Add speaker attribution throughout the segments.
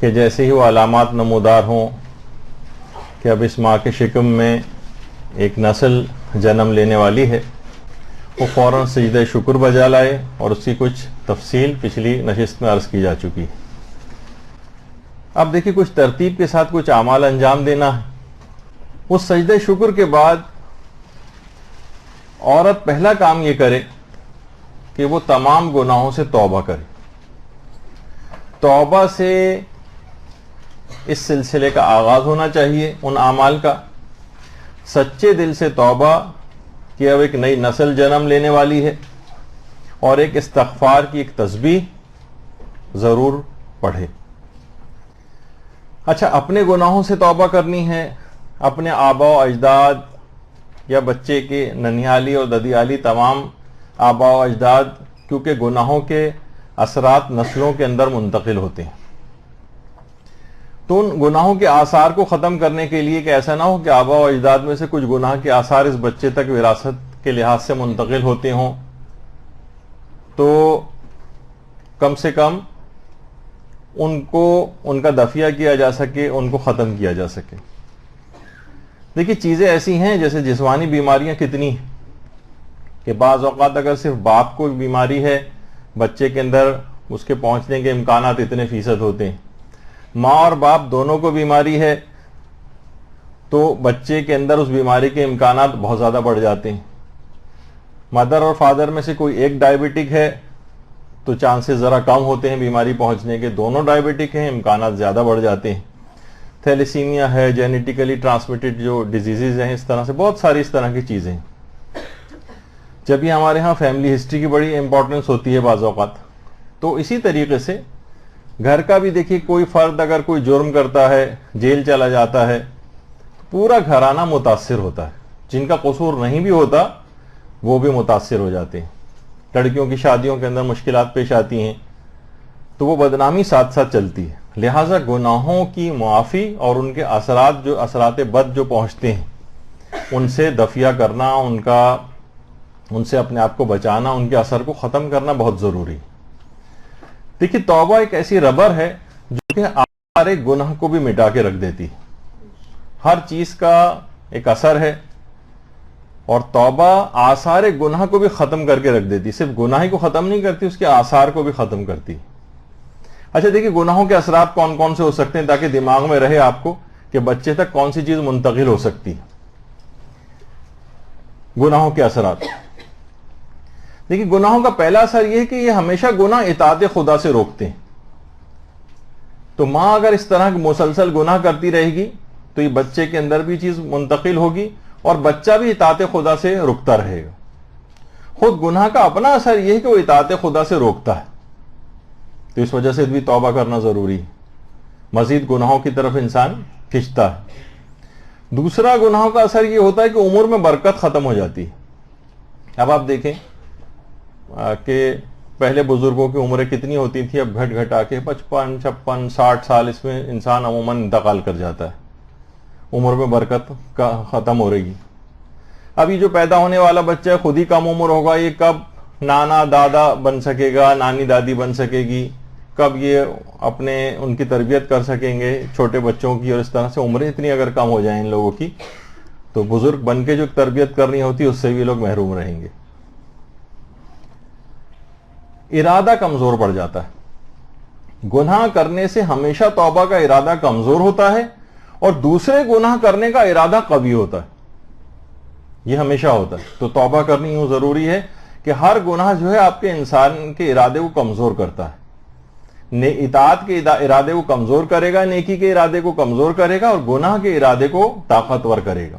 Speaker 1: کہ جیسے ہی وہ علامات نمودار ہوں کہ اب اس ماں کے شکم میں ایک نسل جنم لینے والی ہے، وہ فوراً سجدہ شکر بجا لائے، اور اس کی کچھ تفصیل پچھلی نشست میں عرض کی جا چکی. اب دیکھیے کچھ ترتیب کے ساتھ کچھ اعمال انجام دینا ہے. وہ سجدہ شکر کے بعد عورت پہلا کام یہ کرے کہ وہ تمام گناہوں سے توبہ کرے. توبہ سے اس سلسلے کا آغاز ہونا چاہیے، ان اعمال کا. سچے دل سے توبہ کہ اب ایک نئی نسل جنم لینے والی ہے، اور ایک استغفار کی ایک تسبیح ضرور پڑھے. اچھا، اپنے گناہوں سے توبہ کرنی ہے، اپنے آبا و اجداد یا بچے کے ننھیالی اور ددیالی تمام آبا و اجداد، کیونکہ گناہوں کے اثرات نسلوں کے اندر منتقل ہوتے ہیں، تو ان گناہوں کے آثار کو ختم کرنے کے لیے کہ ایسا نہ ہو کہ آبا و اجداد میں سے کچھ گناہ کے آثار اس بچے تک وراثت کے لحاظ سے منتقل ہوتے ہوں، تو کم سے کم ان کو ان کا دفیہ کیا جا سکے، ان کو ختم کیا جا سکے. دیکھیے چیزیں ایسی ہیں جیسے جسمانی بیماریاں کتنی ہیں کہ بعض اوقات اگر صرف باپ کو بیماری ہے بچے کے اندر اس کے پہنچنے کے امکانات اتنے فیصد ہوتے ہیں. ماں اور باپ دونوں کو بیماری ہے تو بچے کے اندر اس بیماری کے امکانات بہت زیادہ بڑھ جاتے ہیں. مدر اور فادر میں سے کوئی ایک ڈائبٹک ہے تو چانسز ذرا کم ہوتے ہیں بیماری پہنچنے کے. دونوں ڈائبٹک ہیں، امکانات زیادہ بڑھ جاتے ہیں. تھیلیسیمیا ہے، جینیٹیکلی ٹرانسمیٹڈ جو ڈیزیزز ہیں، اس طرح سے بہت ساری اس طرح کی چیزیں ہیں. جب یہ ہمارے ہاں فیملی ہسٹری کی بڑی امپورٹنس ہوتی ہے بعض اوقات. تو اسی طریقے سے گھر کا بھی دیکھیے، کوئی فرد اگر کوئی جرم کرتا ہے، جیل چلا جاتا ہے، پورا گھرانہ متاثر ہوتا ہے. جن کا قصور نہیں بھی ہوتا وہ بھی متاثر ہو جاتے ہیں. لڑکیوں کی شادیوں کے اندر مشکلات پیش آتی ہیں تو وہ بدنامی ساتھ ساتھ چلتی ہے. لہٰذا گناہوں کی معافی اور ان کے اثرات بد جو پہنچتے ہیں ان سے دفیہ کرنا، ان سے اپنے آپ کو بچانا، ان کے اثر کو ختم کرنا بہت ضروری. دیکھیے توبہ ایک ایسی ربر ہے جو کہ ہمارے گناہ کو بھی مٹا کے رکھ دیتی. ہر چیز کا ایک اثر ہے، اور توبہ آثار گناہ کو بھی ختم کر کے رکھ دیتی. صرف گناہ ہی کو ختم نہیں کرتی، اس کے آثار کو بھی ختم کرتی. اچھا دیکھیے گناہوں کے اثرات کون کون سے ہو سکتے ہیں تاکہ دماغ میں رہے آپ کو کہ بچے تک کون سی چیز منتقل ہو سکتی. گناہوں کے اثرات، دیکھیے گناہوں کا پہلا اثر یہ ہے کہ یہ ہمیشہ گناہ اطاعت خدا سے روکتے ہیں. تو ماں اگر اس طرح مسلسل گناہ کرتی رہے گی تو یہ بچے کے اندر بھی چیز منتقل ہوگی اور بچہ بھی اطاعت خدا سے رکتا رہے گا. خود گناہ کا اپنا اثر یہ ہے کہ وہ اطاعت خدا سے روکتا ہے، تو اس وجہ سے بھی توبہ کرنا ضروری ہے. مزید گناہوں کی طرف انسان کھنچتا ہے. دوسرا گناہوں کا اثر یہ ہوتا ہے کہ امور میں برکت ختم ہو جاتی ہے. اب آپ دیکھیں کہ پہلے بزرگوں کی عمریں کتنی ہوتی تھی، اب گھٹ گھٹا کے 55 56 60 سال اس میں انسان عموماً انتقال کر جاتا ہے. عمر میں برکت ختم ہو رہی. اب یہ جو پیدا ہونے والا بچہ ہے خود ہی کم عمر ہوگا، یہ کب نانا دادا بن سکے گا، نانی دادی بن سکے گی، کب یہ ان کی تربیت کر سکیں گے چھوٹے بچوں کی. اور اس طرح سے عمریں اتنی اگر کم ہو جائیں ان لوگوں کی تو بزرگ بن کے جو تربیت کرنی ہوتی ہے اس سے بھی لوگ محروم رہیں گے. ارادہ کمزور پڑ جاتا ہے. گناہ کرنے سے ہمیشہ توبہ کا ارادہ کمزور ہوتا ہے اور دوسرے گناہ کرنے کا ارادہ قوی ہوتا ہے. یہ ہمیشہ ہوتا ہے. تو توبہ کرنی یوں ضروری ہے کہ ہر گناہ جو ہے آپ کے انسان کے ارادے کو کمزور کرتا ہے. اطاعت کے ارادے کو کمزور کرے گا، نیکی کے ارادے کو کمزور کرے گا، اور گناہ کے ارادے کو طاقتور کرے گا.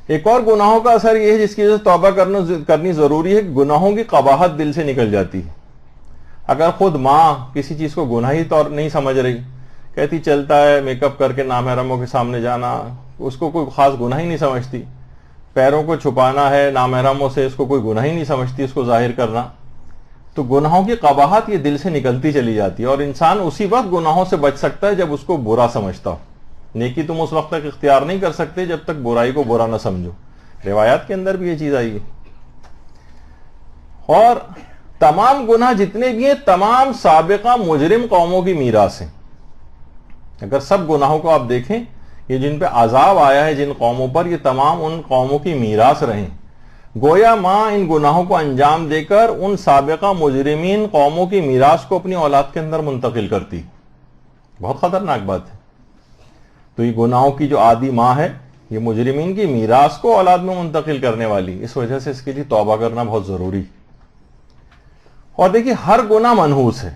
Speaker 1: ایک اور گناہوں کا اثر یہ ہے جس کی وجہ سے توبہ کرنی ضروری ہے، گناہوں کی قباحت دل سے نکل جاتی ہے. اگر خود ماں کسی چیز کو گناہی طور نہیں سمجھ رہی، کہتی چلتا ہے میک اپ کر کے نامحرموں کے سامنے جانا، اس کو کوئی خاص گناہ ہی نہیں سمجھتی. پیروں کو چھپانا ہے نامحرموں سے، اس کو کوئی گناہ ہی نہیں سمجھتی اس کو ظاہر کرنا. تو گناہوں کی قباحت یہ دل سے نکلتی چلی جاتی ہے، اور انسان اسی وقت گناہوں سے بچ سکتا ہے جب اس کو برا سمجھتا ہو. نیکی تم اس وقت تک اختیار نہیں کر سکتے جب تک برائی کو برا نہ سمجھو. روایات کے اندر بھی یہ چیز آئی ہے. اور تمام گناہ جتنے بھی ہیں تمام سابقہ مجرم قوموں کی میراث ہیں. اگر سب گناہوں کو آپ دیکھیں، یہ جن پہ عذاب آیا ہے جن قوموں پر، یہ تمام ان قوموں کی میراث رہیں. گویا ماں ان گناہوں کو انجام دے کر ان سابقہ مجرمین قوموں کی میراث کو اپنی اولاد کے اندر منتقل کرتی. بہت خطرناک بات ہے. تو یہ گناہوں کی جو عادی ماں ہے، یہ مجرمین کی میراث کو اولاد میں منتقل کرنے والی. اس وجہ سے اس کے لیے توبہ کرنا بہت ضروری. اور دیکھیے ہر گناہ منحوس ہے،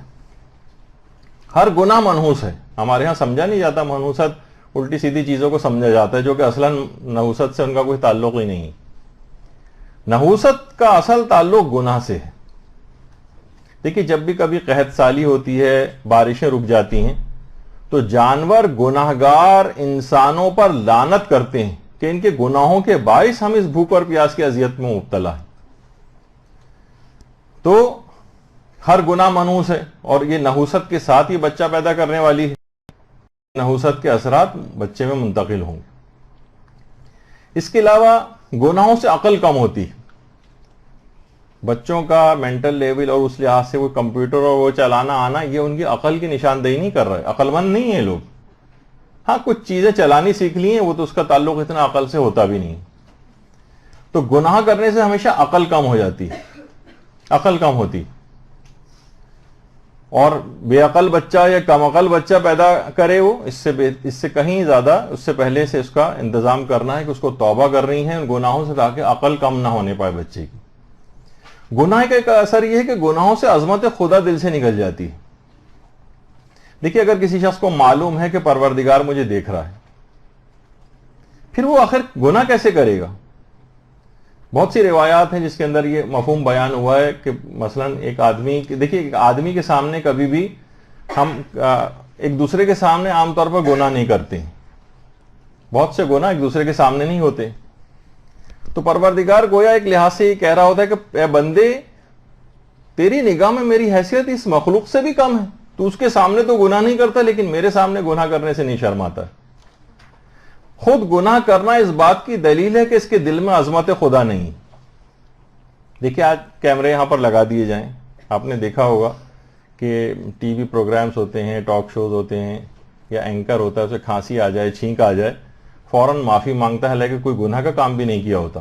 Speaker 1: ہر گناہ منحوس ہے. ہمارے ہاں سمجھا نہیں جاتا منحوست، الٹی سیدھی چیزوں کو سمجھا جاتا ہے جو کہ اصلاً نحوست سے ان کا کوئی تعلق ہی نہیں. نحوست کا اصل تعلق گناہ سے ہے. دیکھیے جب بھی کبھی قحط سالی ہوتی ہے، بارشیں رک جاتی ہیں، تو جانور گناہگار انسانوں پر لعنت کرتے ہیں کہ ان کے گناہوں کے باعث ہم اس بھوک اور پیاس کی اذیت میں مبتلا ہیں. تو ہر گناہ منحوس ہے، اور یہ نحوست کے ساتھ ہی بچہ پیدا کرنے والی ہے. نحوست کے اثرات بچے میں منتقل ہوں گے. اس کے علاوہ گناہوں سے عقل کم ہوتی ہے. بچوں کا مینٹل لیول اور اس لحاظ سے وہ کمپیوٹر اور وہ چلانا آنا، یہ ان کی عقل کی نشاندہی نہیں کر رہے. عقل مند نہیں ہیں لوگ. ہاں کچھ چیزیں چلانی سیکھ لی ہیں، وہ تو اس کا تعلق اتنا عقل سے ہوتا بھی نہیں. تو گناہ کرنے سے ہمیشہ عقل کم ہو جاتی ہے، عقل کم ہوتی. اور بے عقل بچہ یا کم عقل بچہ پیدا کرے وہ اس سے کہیں زیادہ اس سے پہلے سے اس کا انتظام کرنا ہے کہ اس کو توبہ کرنی ہے ان گناہوں سے، تاکہ عقل کم نہ ہونے پائے بچے کی. گناہ کا ایک اثر یہ ہے کہ گناہوں سے عظمت خدا دل سے نکل جاتی ہے. دیکھیے اگر کسی شخص کو معلوم ہے کہ پروردگار مجھے دیکھ رہا ہے، پھر وہ آخر گناہ کیسے کرے گا؟ بہت سی روایات ہیں جس کے اندر یہ مفہوم بیان ہوا ہے کہ مثلا ایک آدمی کے سامنے کبھی بھی ہم ایک دوسرے کے سامنے عام طور پر گناہ نہیں کرتے ہیں. بہت سے گناہ ایک دوسرے کے سامنے نہیں ہوتے. تو پروردگار گویا ایک لحاظ سے یہ کہہ رہا ہوتا ہے کہ اے بندے، تیری نگاہ میں میری حیثیت اس مخلوق سے بھی کم ہے. تو اس کے سامنے تو گناہ نہیں کرتا، لیکن میرے سامنے گناہ کرنے سے نہیں شرماتا. خود گناہ کرنا اس بات کی دلیل ہے کہ اس کے دل میں عظمت خدا نہیں. دیکھیے آج کیمرے یہاں پر لگا دیے جائیں، آپ نے دیکھا ہوگا کہ ٹی وی پروگرامز ہوتے ہیں، ٹاک شوز ہوتے ہیں، یا اینکر ہوتا ہے، اسے کھانسی آ جائے، چھینک آ جائے، فوراً معافی مانگتا ہے، حالانکہ کوئی گناہ کا کام بھی نہیں کیا ہوتا.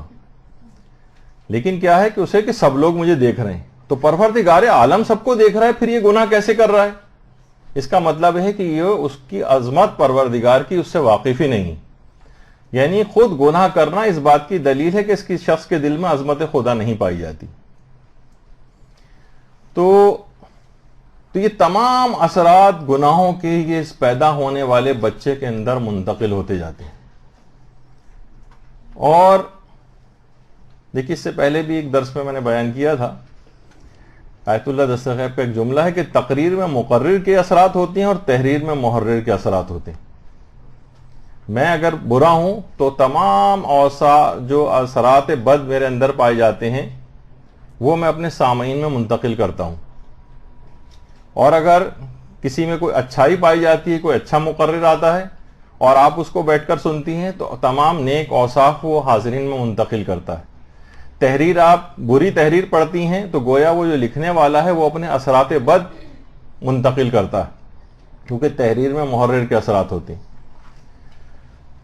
Speaker 1: لیکن کیا ہے کہ اسے کہ سب لوگ مجھے دیکھ رہے ہیں. تو پروردگار عالم سب کو دیکھ رہا ہے، پھر یہ گناہ کیسے کر رہا ہے؟ اس کا مطلب ہے کہ یہ اس کی عظمت پروردگار کی اس سے واقف ہی نہیں. یعنی خود گناہ کرنا اس بات کی دلیل ہے کہ اس کی شخص کے دل میں عظمت خدا نہیں پائی جاتی. تو یہ تمام اثرات گناہوں کے یہ پیدا ہونے والے بچے کے اندر منتقل ہوتے جاتے ہیں. اور دیکھیے اس سے پہلے بھی ایک درس میں نے بیان کیا تھا، آیت اللہ دستغیب کا ایک جملہ ہے کہ تقریر میں مقرر کے اثرات ہوتے ہیں اور تحریر میں محرر کے اثرات ہوتے ہیں. میں اگر برا ہوں تو تمام جو اثرات بد میرے اندر پائے جاتے ہیں وہ میں اپنے سامعین میں منتقل کرتا ہوں. اور اگر کسی میں کوئی اچھائی پائی جاتی ہے، کوئی اچھا مقرر آتا ہے اور آپ اس کو بیٹھ کر سنتی ہیں، تو تمام نیک اوصاف وہ حاضرین میں منتقل کرتا ہے. تحریر آپ بری تحریر پڑھتی ہیں تو گویا وہ جو لکھنے والا ہے وہ اپنے اثرات بد منتقل کرتا ہے، کیونکہ تحریر میں محرر کے اثرات ہوتے ہیں.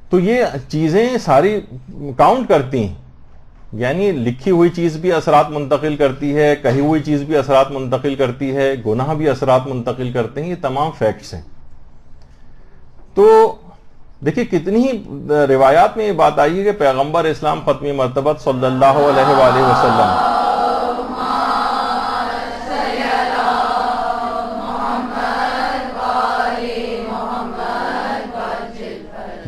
Speaker 1: تو یہ چیزیں ساری کاؤنٹ کرتی ہیں. یعنی لکھی ہوئی چیز بھی اثرات منتقل کرتی ہے، کہی ہوئی چیز بھی اثرات منتقل کرتی ہے، گناہ بھی اثرات منتقل کرتے ہیں. یہ تمام فیکٹس ہیں. تو دیکھیے کتنی ہی روایات میں یہ بات آئی ہے کہ پیغمبر اسلام ختمی مرتبت صلی اللہ علیہ وآلہ وسلم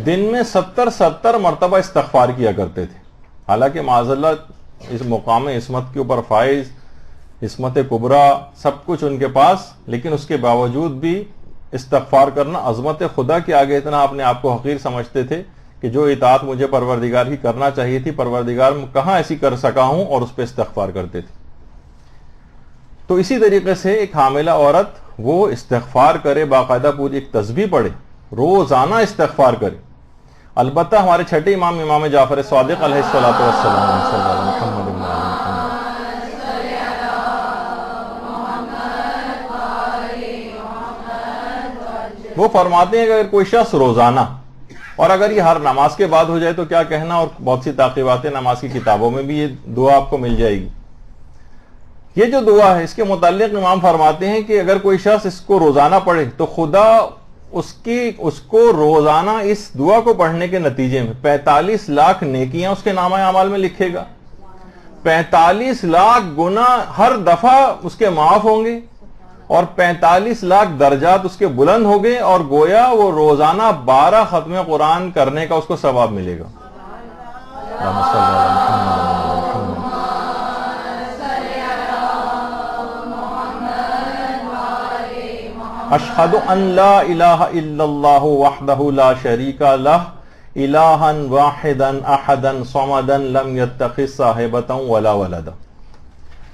Speaker 1: دن میں 70 مرتبہ استغفار کیا کرتے تھے. حالانکہ معاذ اللہ اس مقام عصمت کے اوپر فائز، عصمت کبریٰ سب کچھ ان کے پاس، لیکن اس کے باوجود بھی استغفار کرنا عظمت خدا کے آگے اتنا اپنے آپ کو حقیر سمجھتے تھے کہ جو اطاعت مجھے پروردگار کی کرنا چاہیے تھی، پروردگار کہاں ایسی کر سکا ہوں، اور اس پہ استغفار کرتے تھے. تو اسی طریقے سے ایک حاملہ عورت وہ استغفار کرے، باقاعدہ پوری ایک تسبیح پڑھے، روزانہ استغفار کرے. البتہ ہمارے چھٹے امام جعفر صادق علیہ الصلوۃ والسلام وہ فرماتے ہیں کہ اگر کوئی شخص روزانہ، اور اگر یہ ہر نماز کے بعد ہو جائے تو کیا کہنا، اور بہت سی تعقیبات نماز کی کتابوں میں بھی یہ دعا آپ کو مل جائے گی. یہ جو دعا ہے اس کے متعلق امام فرماتے ہیں کہ اگر کوئی شخص اس کو روزانہ پڑھے تو خدا اس کو روزانہ اس دعا کو پڑھنے کے نتیجے میں 45 لاکھ نیکیاں اس کے نامہ اعمال میں لکھے گا، 45 لاکھ گناہ ہر دفعہ اس کے معاف ہوں گے، اور 45 لاکھ درجات اس کے بلند ہو گئے، اور گویا وہ روزانہ 12 ختم قرآن کرنے کا اس کو ثواب ملے گا. اشہد ان لا الہ الا اللہ وحدہ لا شریک لہ الہا واحدا احدا صمدا لم یتخذ صاحبۃ ولا ولدا.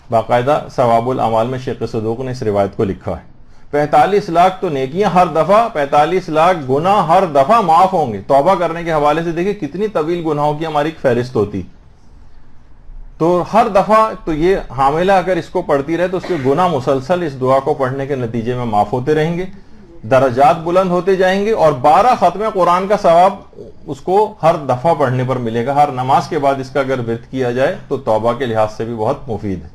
Speaker 1: باقاعدہ ثواب الاعمال میں شیخ صدوق نے اس روایت کو لکھا ہے. 45 لاکھ تو نیکیاں ہر دفعہ، 45 لاکھ گناہ ہر دفعہ معاف ہوں گے. توبہ کرنے کے حوالے سے دیکھیں کتنی طویل گناہوں کی ہماری ایک فہرست ہوتی، تو ہر دفعہ تو یہ حاملہ اگر اس کو پڑھتی رہے تو اس کے گناہ مسلسل اس دعا کو پڑھنے کے نتیجے میں معاف ہوتے رہیں گے، درجات بلند ہوتے جائیں گے، اور 12 ختم قرآن کا ثواب اس کو ہر دفعہ پڑھنے پر ملے گا. ہر نماز کے بعد اس کا اگر ورد کیا جائے تو توبہ کے لحاظ سے بھی بہت مفید ہے.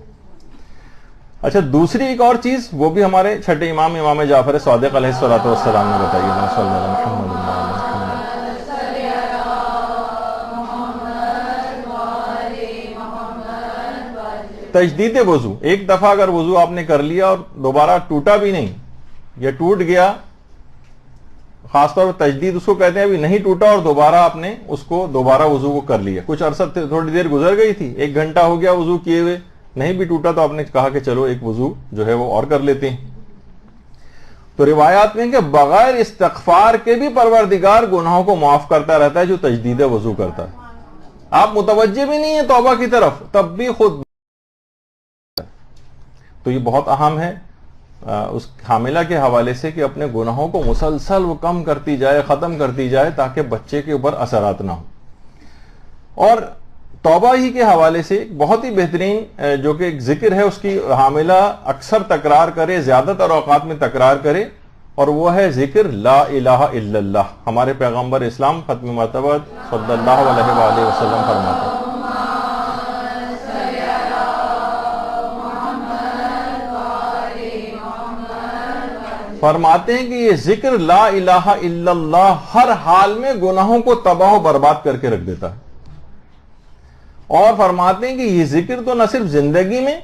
Speaker 1: اچھا، دوسری ایک اور چیز وہ بھی ہمارے چھٹے امام امام جعفر صادق علیہ الصلوۃ والسلام نے بتائی ہے. تجدید وضو، ایک دفعہ اگر وضو آپ نے کر لیا اور دوبارہ ٹوٹا بھی نہیں یا ٹوٹ گیا، خاص طور پر تجدید اس کو کہتے ہیں، ابھی نہیں ٹوٹا اور دوبارہ آپ نے اس کو دوبارہ وضو کو کر لیا، کچھ عرصہ تھوڑی دیر گزر گئی تھی، 1 گھنٹہ ہو گیا وضو کیے ہوئے، نہیں بھی ٹوٹا تو آپ نے کہا کہ چلو ایک وضو جو ہے وہ اور کر لیتے ہیں. تو روایات میں کہ بغیر استغفار کے بھی پروردگار گناہوں کو معاف کرتا رہتا ہے جو تجدید وضو کرتا ہے. آپ متوجہ بھی نہیں ہیں توبہ کی طرف تب بھی خود. تو یہ بہت اہم ہے اس حاملہ کے حوالے سے کہ اپنے گناہوں کو مسلسل وہ کم کرتی جائے، ختم کرتی جائے، تاکہ بچے کے اوپر اثرات نہ ہوں. اور توبہ ہی کے حوالے سے بہت ہی بہترین جو کہ ایک ذکر ہے، اس کی حاملہ اکثر تکرار کرے، زیادہ تر اوقات میں تکرار کرے، اور وہ ہے ذکر لا الہ الا اللہ. ہمارے پیغمبر اسلام ختم مرتبہ صلی اللہ علیہ وآلہ وسلم فرماتے ہیں، فرماتے ہیں کہ یہ ذکر لا الہ الا اللہ ہر حال میں گناہوں کو تباہ و برباد کر کے رکھ دیتا ہے. اور فرماتے ہیں کہ یہ ذکر تو نہ صرف زندگی میں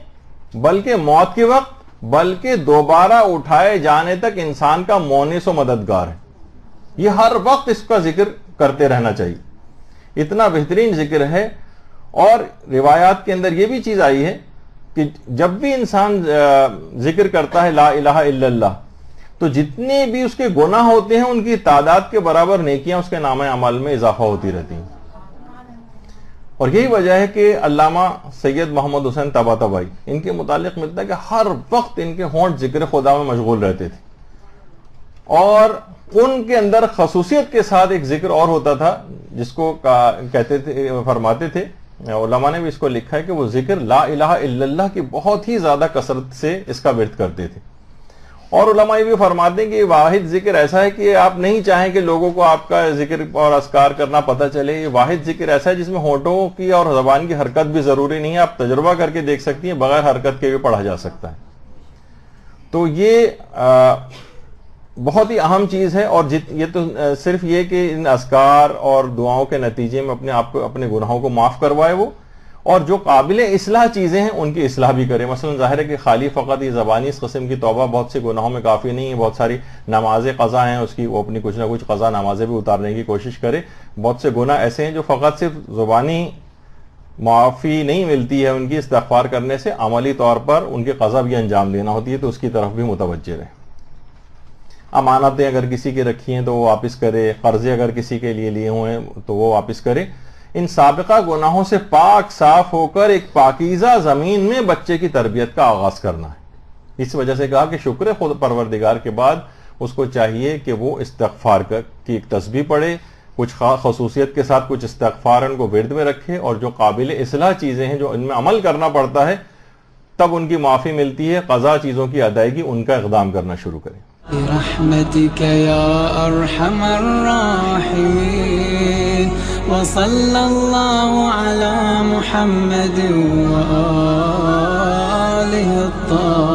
Speaker 1: بلکہ موت کے وقت، بلکہ دوبارہ اٹھائے جانے تک انسان کا مونس و مددگار ہے. یہ ہر وقت اس کا ذکر کرتے رہنا چاہیے، اتنا بہترین ذکر ہے. اور روایات کے اندر یہ بھی چیز آئی ہے کہ جب بھی انسان ذکر کرتا ہے لا الہ الا اللہ تو جتنے بھی اس کے گناہ ہوتے ہیں ان کی تعداد کے برابر نیکیاں اس کے نامہ اعمال میں اضافہ ہوتی رہتی ہیں. اور یہی وجہ ہے کہ علامہ سید محمد حسین طباطبائی ان کے متعلق ملتا ہے کہ ہر وقت ان کے ہونٹ ذکر خدا میں مشغول رہتے تھے، اور ان کے اندر خصوصیت کے ساتھ ایک ذکر اور ہوتا تھا جس کو کہتے تھے، فرماتے تھے، علماء نے بھی اس کو لکھا ہے کہ وہ ذکر لا الہ الا اللہ کی بہت ہی زیادہ کثرت سے اس کا ورد کرتے تھے. اور علماء یہ بھی فرماتے ہیں کہ یہ واحد ذکر ایسا ہے کہ آپ نہیں چاہیں کہ لوگوں کو آپ کا ذکر اور اذکار کرنا پتہ چلے. یہ واحد ذکر ایسا ہے جس میں ہونٹوں کی اور زبان کی حرکت بھی ضروری نہیں ہے، آپ تجربہ کر کے دیکھ سکتی ہیں، بغیر حرکت کے بھی پڑھا جا سکتا ہے. تو یہ بہت ہی اہم چیز ہے. اور یہ تو صرف یہ کہ ان اذکار اور دعاؤں کے نتیجے میں اپنے آپ کو، اپنے گناہوں کو معاف کروائے وہ، اور جو قابل اصلاح چیزیں ہیں ان کی اصلاح بھی کرے. مثلا ظاہر ہے کہ خالی فقط یہ زبانی اس قسم کی توبہ بہت سے گناہوں میں کافی نہیں ہے. بہت ساری نمازیں قضا ہیں اس کی، وہ اپنی کچھ نہ کچھ قضا نمازیں بھی اتارنے کی کوشش کرے. بہت سے گناہ ایسے ہیں جو فقط صرف زبانی معافی نہیں ملتی ہے ان کی استغفار کرنے سے، عملی طور پر ان کی قضا بھی انجام دینا ہوتی ہے، تو اس کی طرف بھی متوجہ رہے. امانتیں اگر کسی کے رکھی ہیں تو وہ واپس کرے، قرضے اگر کسی کے لیے لیے ہوئے ہیں تو وہ واپس کرے. ان سابقہ گناہوں سے پاک صاف ہو کر ایک پاکیزہ زمین میں بچے کی تربیت کا آغاز کرنا ہے. اس وجہ سے کہا کہ شکر خود پروردگار کے بعد اس کو چاہیے کہ وہ استغفار کی ایک تسبیح پڑھے، کچھ خصوصیت کے ساتھ کچھ استغفار ان کو ورد میں رکھے، اور جو قابل اصلاح چیزیں ہیں جو ان میں عمل کرنا پڑتا ہے تب ان کی معافی ملتی ہے، قضا چیزوں کی ادائیگی ان کا اقدام کرنا شروع کرے.
Speaker 2: برحمتك يا أرحم الراحمين وصلى الله على محمد وآله الطاهرين.